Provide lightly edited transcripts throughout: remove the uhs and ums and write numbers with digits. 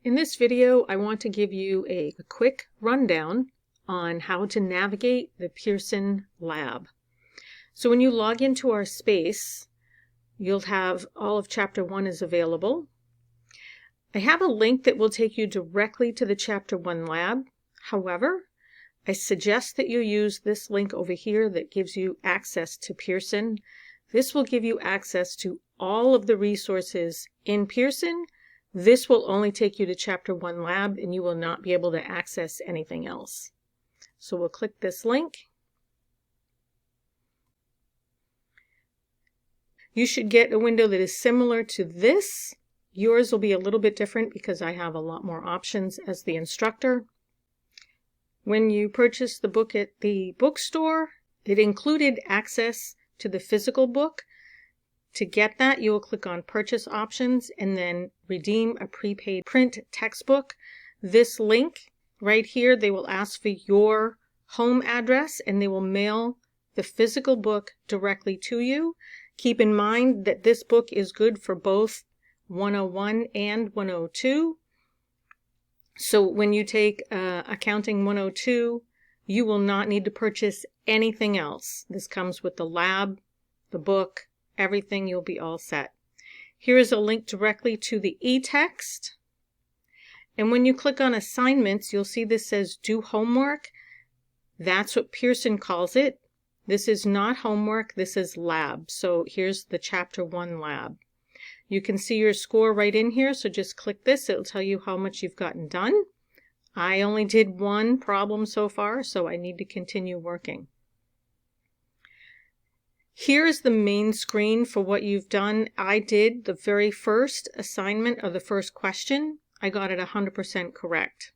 In this video, I want to give you a quick rundown on how to navigate the Pearson Lab. So when you log into our space, you'll have all of Chapter 1 is available. I have a link that will take you directly to the Chapter 1 lab. However, I suggest that you use this link over here that gives you access to Pearson. This will give you access to all of the resources in Pearson. This will only take you to Chapter 1 Lab, and you will not be able to access anything else. So we'll click this link. You should get a window that is similar to this. Yours will be a little bit different because I have a lot more options as the instructor. When you purchase the book at the bookstore, it included access to the physical book. To get that, you will click on Purchase Options and then Redeem a Prepaid Print Textbook. This link right here, they will ask for your home address and they will mail the physical book directly to you. Keep in mind that this book is good for both 101 and 102. So when you take Accounting 102, you will not need to purchase anything else. This comes with the lab, the book, everything. You'll be all set. Here is a link directly to the e-text. And when you click on assignments, you'll see this says do homework. That's what Pearson calls it. This is not homework, this is lab. So here's the Chapter 1 lab. You can see your score right in here, so just click this. It'll tell you how much you've gotten done. I only did one problem so far, so I need to continue working. Here is the main screen for what you've done. I did the very first assignment or the first question. I got it 100% correct.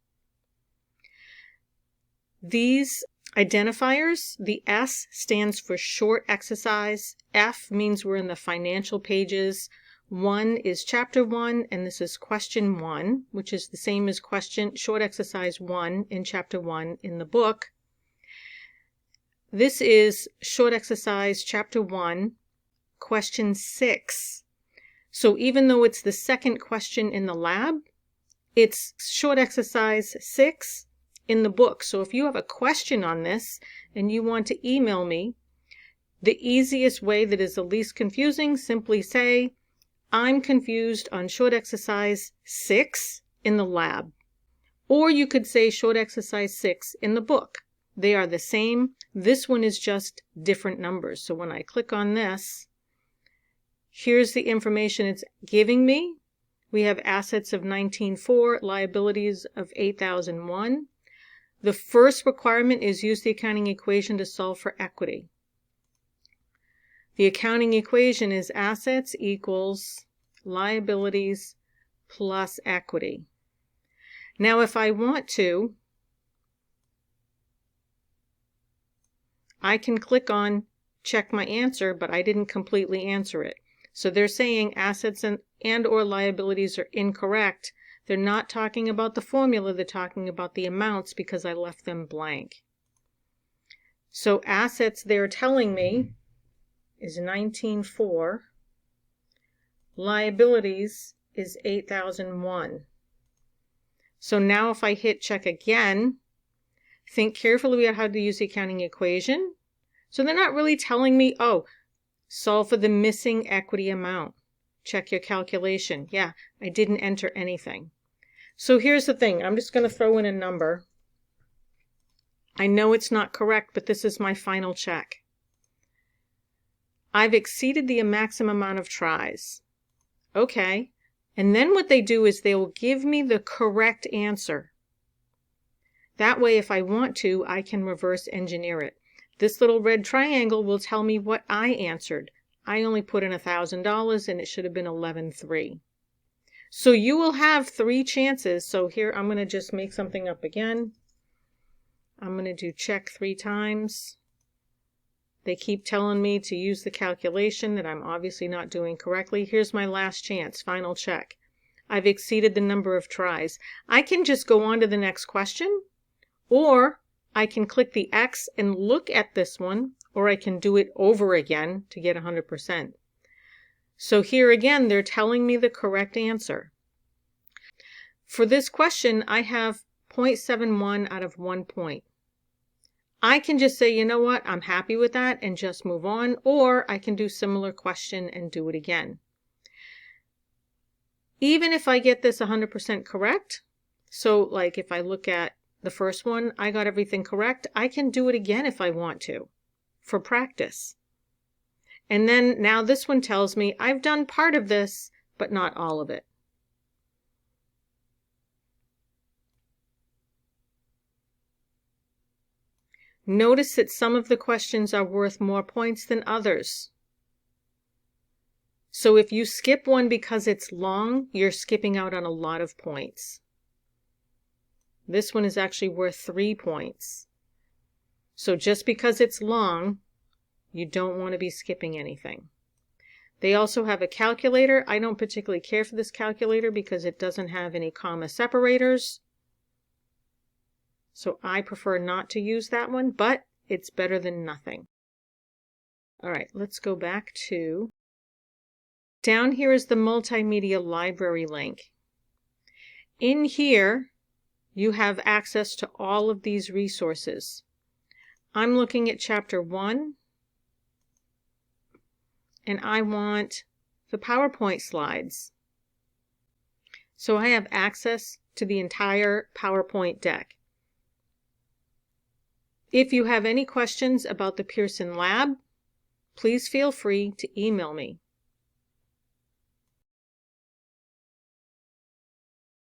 These identifiers, the S stands for short exercise. F means we're in the financial pages. 1 is Chapter 1, and this is Question 1, which is the same as short exercise 1 in Chapter 1 in the book. This is short exercise Chapter 1, Question 6. So even though it's the second question in the lab, it's short exercise 6 in the book. So if you have a question on this and you want to email me, the easiest way that is the least confusing, simply say, I'm confused on short exercise 6 in the lab. Or you could say short exercise 6 in the book. They are the same. This one is just different numbers. So when I click on this, here's the information it's giving me. We have assets of 19,400, liabilities of 8,001. The first requirement is use the accounting equation to solve for equity. The accounting equation is assets equals liabilities plus equity. Now if I want to, I can click on check my answer, but I didn't completely answer it. So they're saying assets and or liabilities are incorrect. They're not talking about the formula, they're talking about the amounts because I left them blank. So assets they're telling me is 19,400. Liabilities is 8,001. So now if I hit check again, think carefully about how to use the accounting equation. So they're not really telling me, oh, solve for the missing equity amount. Check your calculation. Yeah, I didn't enter anything. So here's the thing. I'm just going to throw in a number. I know it's not correct, but this is my final check. I've exceeded the maximum amount of tries. Okay. And then what they do is they will give me the correct answer. That way, if I want to, I can reverse engineer it. This little red triangle will tell me what I answered. I only put in $1,000 and it should have been 11,300. So you will have 3 chances. So here I'm going to just make something up again. I'm going to do check 3 times. They keep telling me to use the calculation that I'm obviously not doing correctly. Here's my last chance, final check. I've exceeded the number of tries. I can just go on to the next question, or I can click the X and look at this one, or I can do it over again to get 100%. So here again, they're telling me the correct answer. For this question, I have 0.71 out of 1 point. I can just say, you know what, I'm happy with that and just move on, or I can do similar question and do it again. Even if I get this 100% correct, so like if I look at the first one, I got everything correct, I can do it again if I want to, for practice. And then now this one tells me I've done part of this, but not all of it. Notice that some of the questions are worth more points than others. So if you skip one because it's long, you're skipping out on a lot of points. This one is actually worth 3 points. So just because it's long, you don't want to be skipping anything. They also have a calculator. I don't particularly care for this calculator because it doesn't have any comma separators. So I prefer not to use that one, but it's better than nothing. All right, let's go back to... Down here is the multimedia library link. In here, you have access to all of these resources. I'm looking at Chapter 1, and I want the PowerPoint slides. So I have access to the entire PowerPoint deck. If you have any questions about the Pearson Lab, please feel free to email me.